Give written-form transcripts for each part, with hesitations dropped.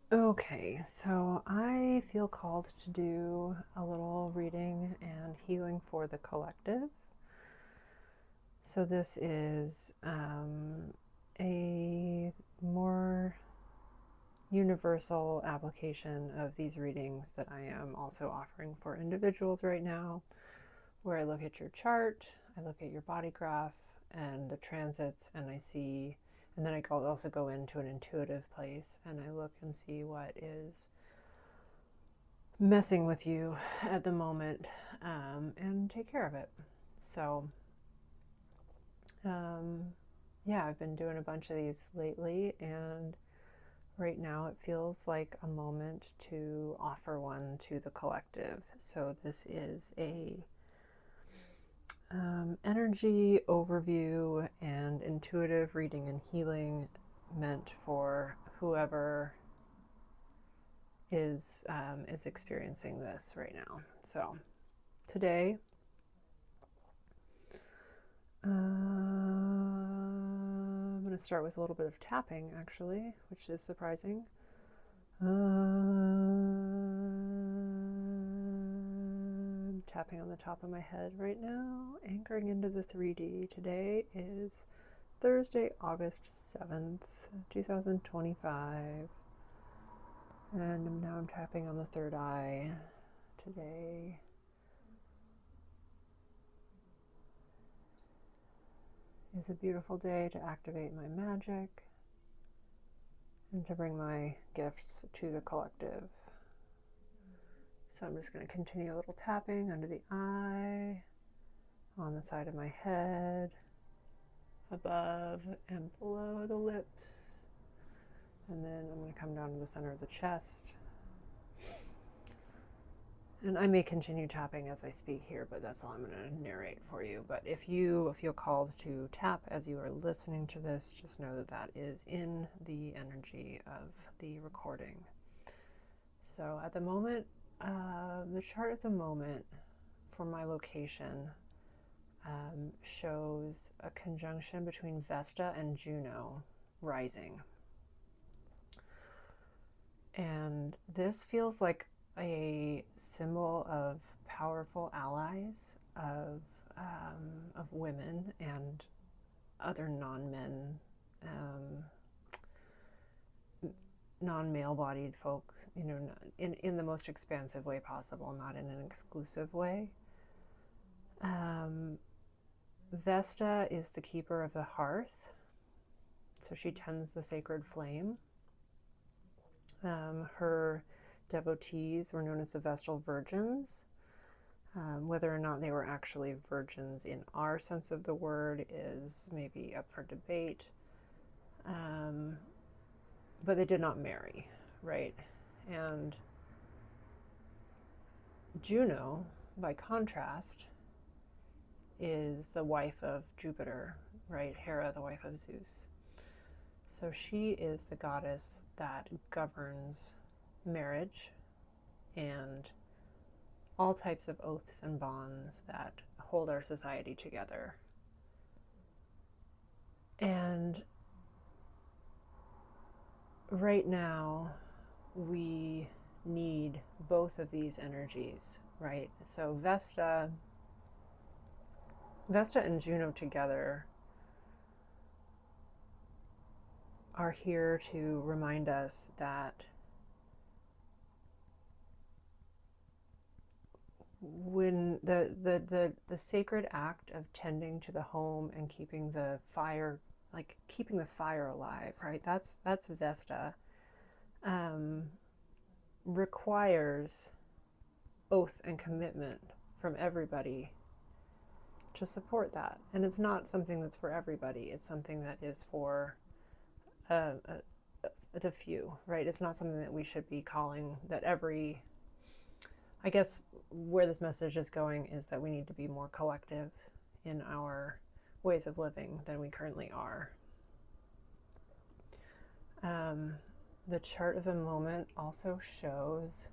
Okay, so I feel called to do a little reading and healing for the collective. So this is a more universal application of these readings that I am also offering for individuals right now, where I look at your chart, I look at your body graph and the transits, and I see, and then I also go into an intuitive place and I look and see what is messing with you at the moment, and take care of it. So, yeah, I've been doing a bunch of these lately, and right now it feels like a moment to offer one to the collective. So, this is a energy overview and intuitive reading and healing meant for whoever is experiencing this right now. So today, I'm going to start with a little bit of tapping, actually, which is surprising. I'm tapping on the top of my head right now, anchoring into the 3D. Today is Thursday, August 7th, 2025. And now I'm tapping on the third eye today. Is a beautiful day to activate my magic and to bring my gifts to the collective. So I'm just going to continue a little tapping under the eye, on the side of my head, above and below the lips. And then I'm going to come down to the center of the chest. And I may continue tapping as I speak here, but that's all I'm going to narrate for you. But if you feel called to tap as you are listening to this, just know that that is in the energy of the recording. So at the moment, the chart at the moment for my location shows a conjunction between Vesta and Juno rising. And this feels like a symbol of powerful allies of women and other non-men, non-male-bodied folks, in the most expansive way possible, not in an exclusive way. Vesta is the keeper of the hearth, so she tends the sacred flame. Her devotees were known as the Vestal Virgins. Whether or not they were actually virgins in our sense of the word is maybe up for debate. But they did not marry, right? And Juno, by contrast, is the wife of Jupiter, right? Hera, the wife of Zeus. So she is the goddess that governs marriage and all types of oaths and bonds that hold our society together. And right now, we need both of these energies, right? So Vesta and Juno together are here to remind us that when the sacred act of tending to the home and keeping the fire, like keeping the fire alive, right? That's Vesta. Requires oath and commitment from everybody to support that. And it's not something that's for everybody. It's something that is for the few, right? It's not something that we should be calling that every. I guess where this message is going is that we need to be more collective in our ways of living than we currently are. The chart of the moment also shows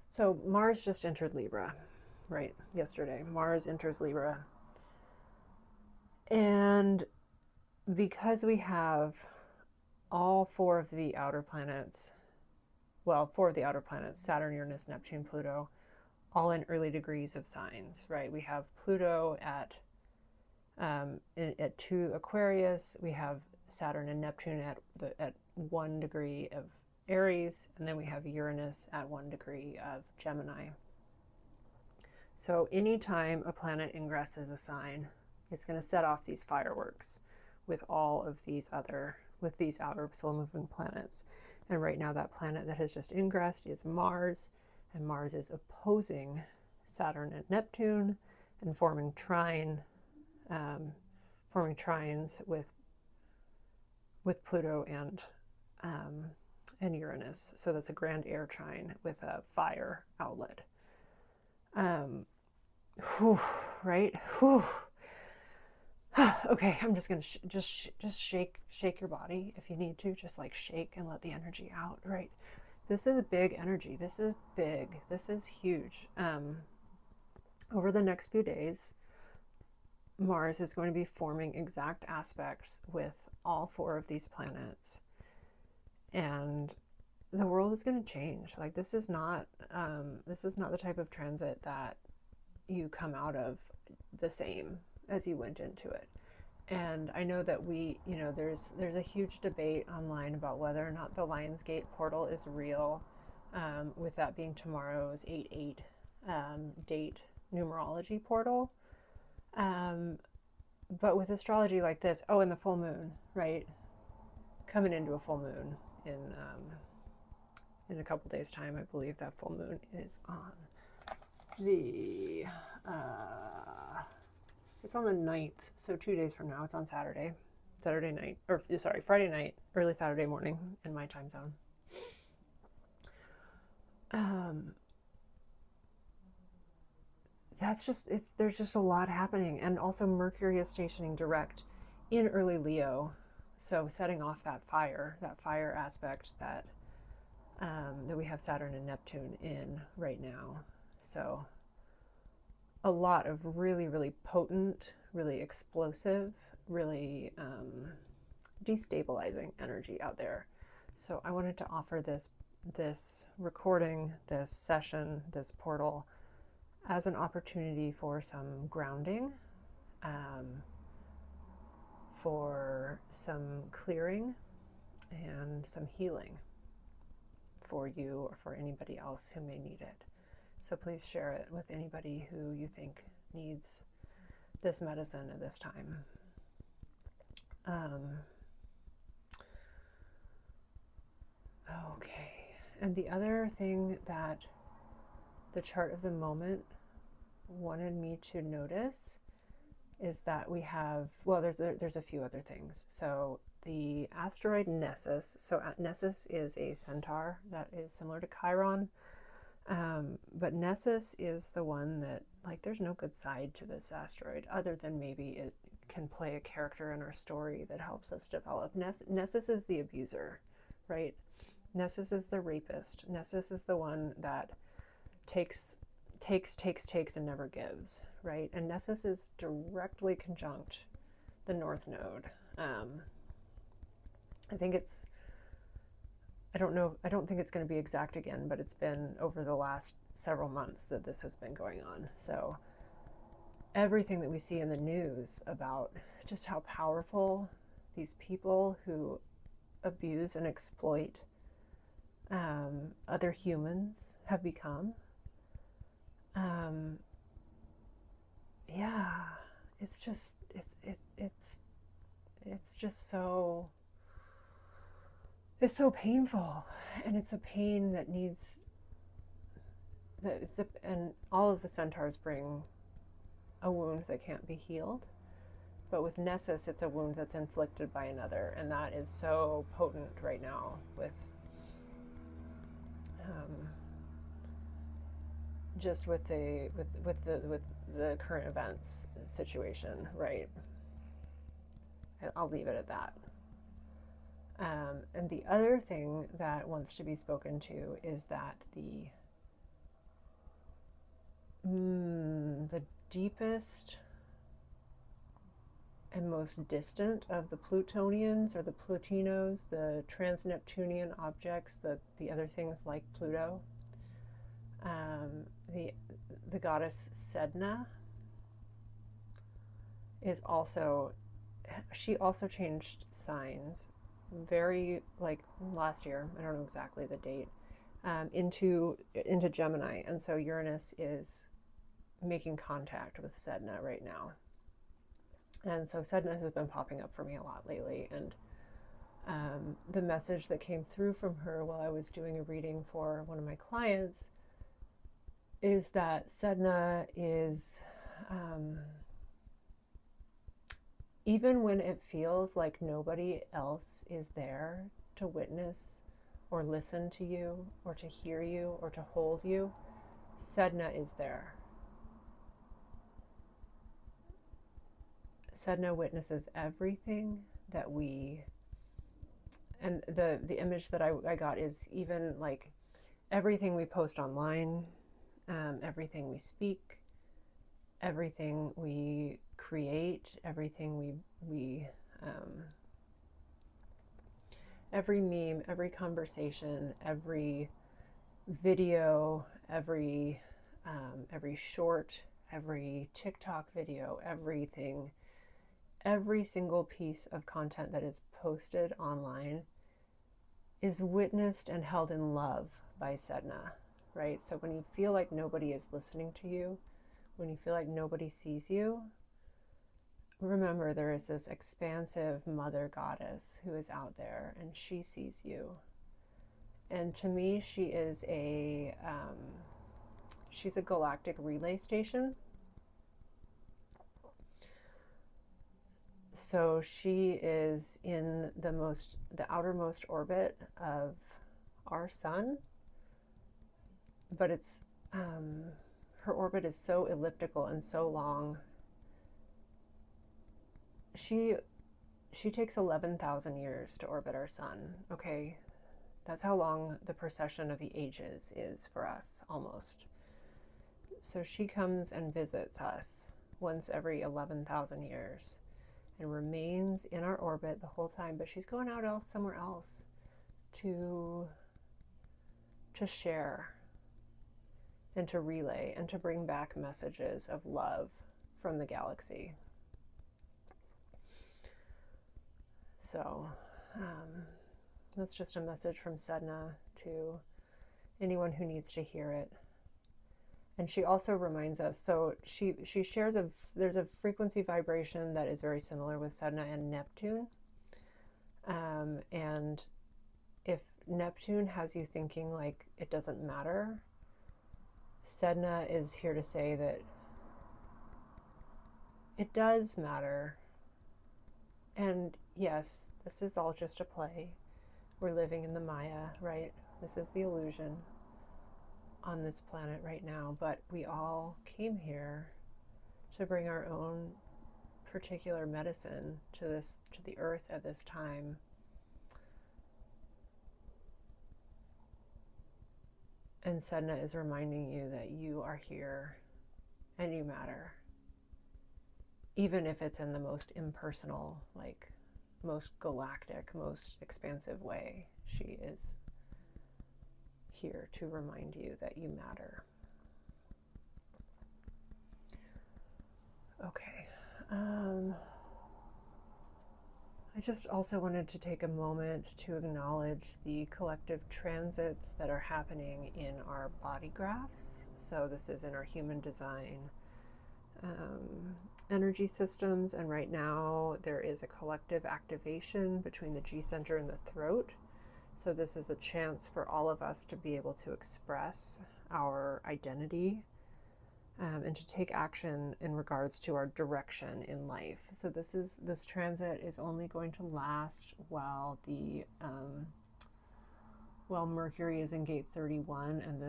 so Mars just entered Libra, right? Yesterday, Mars enters Libra, And because we have all four of the outer planets, Saturn, Uranus, Neptune, Pluto, all in early degrees of signs, right? We have Pluto at 2 Aquarius. We have Saturn and Neptune at 1 degree of Aries, and then we have Uranus at 1 degree of Gemini. So anytime a planet ingresses a sign, it's going to set off these fireworks with all of these outer slow moving planets. And right now that planet that has just ingressed is Mars, and Mars is opposing Saturn and Neptune and forming trines with Pluto and Uranus. So that's a grand air trine with a fire outlet. Right? Okay, I'm just gonna just shake your body if you need to. Just like shake and let the energy out. Right? This is big energy. This is big. This is huge. Over the next few days, Mars is going to be forming exact aspects with all four of these planets, and the world is going to change. Like this is not the type of transit that you come out of the same as you went into it. And I know that there's a huge debate online about whether or not the Lionsgate portal is real, with that being tomorrow's 8/8 date numerology portal. But with astrology like this, and the full moon, right? Coming into a full moon in a couple days' time. I believe that full moon is on it's on the 9th, so 2 days from now. It's on Friday night, early Saturday morning in my time zone. There's just a lot happening, and also Mercury is stationing direct in early Leo, so setting off that fire aspect that we have Saturn and Neptune in right now. So a lot of really, really potent, really explosive, really destabilizing energy out there. So I wanted to offer this recording, this session, this portal as an opportunity for some grounding, for some clearing and some healing for you or for anybody else who may need it. So please share it with anybody who you think needs this medicine at this time. Okay. And the other thing that the chart of the moment wanted me to notice is that we have, there's a few other things. So the asteroid Nessus, Nessus is a centaur that is similar to Chiron, but Nessus is the one that, there's no good side to this asteroid other than maybe it can play a character in our story that helps us develop. Nessus is the abuser, right? Nessus is the rapist. Nessus is the one that takes and never gives, right? And Nessus is directly conjunct the North Node. I don't think it's going to be exact again, but it's been over the last several months that this has been going on. So everything that we see in the news about just how powerful these people who abuse and exploit other humans have become, it's just so, it's so painful, and it's a pain that needs and all of the centaurs bring a wound that can't be healed. But with Nessus, it's a wound that's inflicted by another, and that is so potent right now with just with the current events situation, right? I'll leave it at that. And the other thing that wants to be spoken to is that the deepest and most distant of the Plutonians or the Plutinos, the trans-Neptunian objects, the other things like Pluto. The goddess Sedna is also, she also changed signs very, like last year, I don't know exactly the date, into Gemini. And so Uranus is making contact with Sedna right now. And so Sedna has been popping up for me a lot lately. And the message that came through from her while I was doing a reading for one of my clients is that Sedna is, even when it feels like nobody else is there to witness or listen to you or to hear you or to hold you, Sedna is there. Sedna witnesses everything that we, and the image that I got is even like everything we post online, everything we speak, everything we create, everything we every meme, every conversation, every video, every short, every TikTok video, everything, every single piece of content that is posted online is witnessed and held in love by Sedna, right? So when you feel like nobody is listening to you, when you feel like nobody sees you, remember there is this expansive mother goddess who is out there and she sees you. And to me, she is she's a galactic relay station. So she is in the outermost orbit of our sun, but it's, her orbit is so elliptical and so long. She takes 11,000 years to orbit our sun, okay? That's how long the precession of the ages is for us, almost. So she comes and visits us once every 11,000 years and remains in our orbit the whole time, but she's going out somewhere else to share and to relay and to bring back messages of love from the galaxy. So that's just a message from Sedna to anyone who needs to hear it. And she also reminds us, so she shares there's a frequency vibration that is very similar with Sedna and Neptune. And if Neptune has you thinking like it doesn't matter, Sedna is here to say that it does matter. And yes, this is all just a play. We're living in the Maya, right? This is the illusion on this planet right now, but we all came here to bring our own particular medicine to the earth at this time. And Sedna is reminding you that you are here and you matter. Even if it's in the most impersonal, like most galactic, most expansive way, she is here to remind you that you matter. Okay. I just also wanted to take a moment to acknowledge the collective transits that are happening in our body graphs. So this is in our human design energy systems, and right now there is a collective activation between the G center and the throat. So this is a chance for all of us to be able to express our identity and to take action in regards to our direction in life. So this transit is only going to last while Mercury is in gate 31 and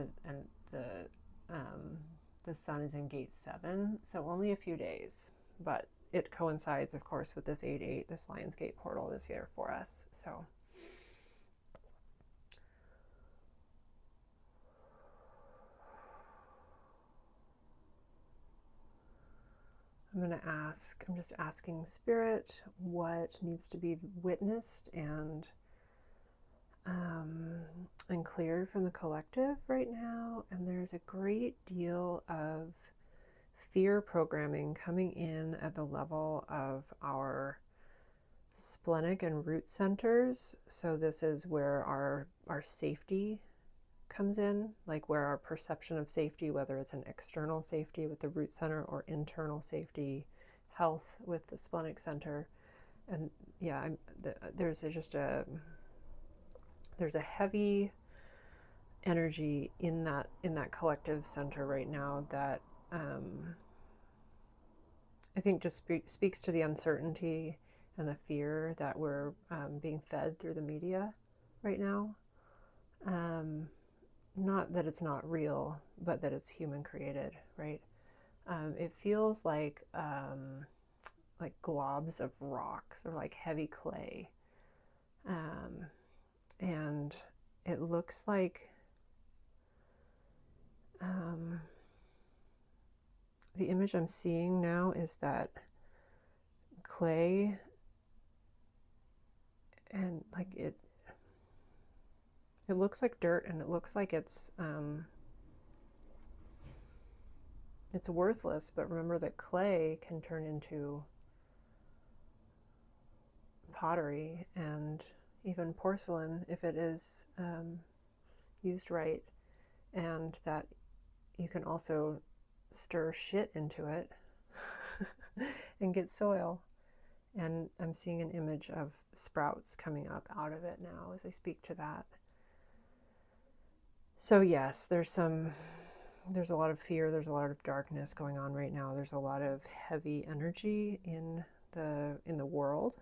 the sun is in gate 7. So only a few days, but it coincides, of course, with this 8-8, this Lionsgate portal this year for us. So I'm just asking Spirit what needs to be witnessed and cleared from the collective right now. And there's a great deal of fear programming coming in at the level of our splenic and root centers. So this is where our safety comes in, like where our perception of safety, whether it's an external safety with the root center or internal safety, health with the splenic center. And yeah, there's a heavy energy in that collective center right now that I think just speaks to the uncertainty and the fear that we're being fed through the media right now. Not that it's not real, but that it's human created, right? It feels like globs of rocks or like heavy clay. And it looks like the image I'm seeing now is that clay, and like it looks like dirt, and it looks like it's worthless, but remember that clay can turn into pottery and even porcelain if it is used right, and that you can also stir shit into it and get soil. And I'm seeing an image of sprouts coming up out of it now as I speak to that. So yes, there's a lot of fear, there's a lot of darkness going on right now. There's a lot of heavy energy in the world.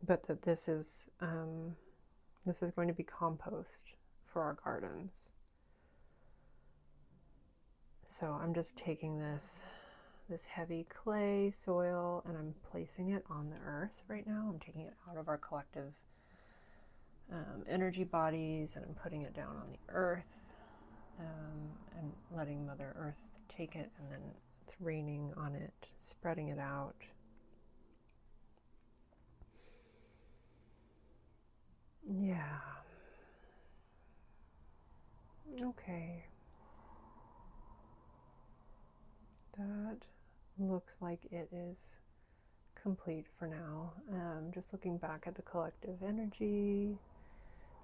But that this is going to be compost for our gardens. So I'm just taking this heavy clay soil and I'm placing it on the earth right now. I'm taking it out of our collective energy bodies, and I'm putting it down on the earth, and letting Mother Earth take it, and then it's raining on it, spreading it out. Yeah. Okay. That looks like it is complete for now. Just looking back at the collective energy,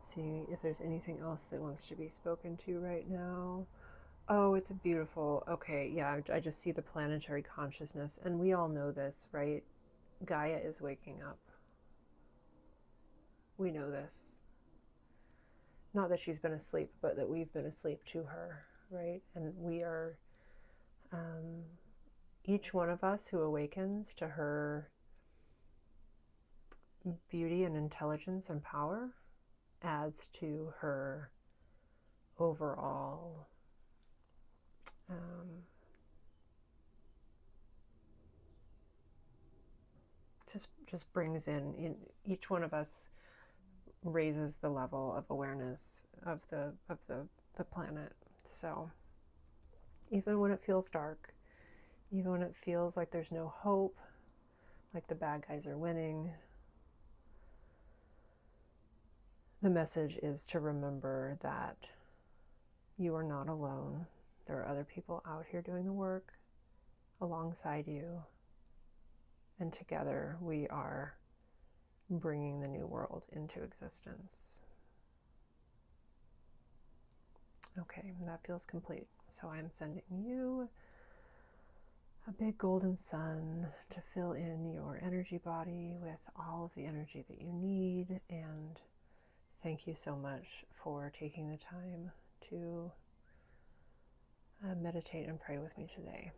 seeing if there's anything else that wants to be spoken to right now. Oh, it's a beautiful, okay, yeah, I just see the planetary consciousness, and we all know this, right? Gaia is waking up. We know this. Not that she's been asleep, but that we've been asleep to her, right? And we are, each one of us who awakens to her beauty and intelligence and power adds to her overall just brings in each one of us raises the level of awareness of the planet. So even when it feels dark, even when it feels like there's no hope, like the bad guys are winning, the message is to remember that you are not alone. There are other people out here doing the work alongside you, and together we are bringing the new world into existence. Okay, that feels complete. So I'm sending you a big golden sun to fill in your energy body with all of the energy that you need. And thank you so much for taking the time to meditate and pray with me today.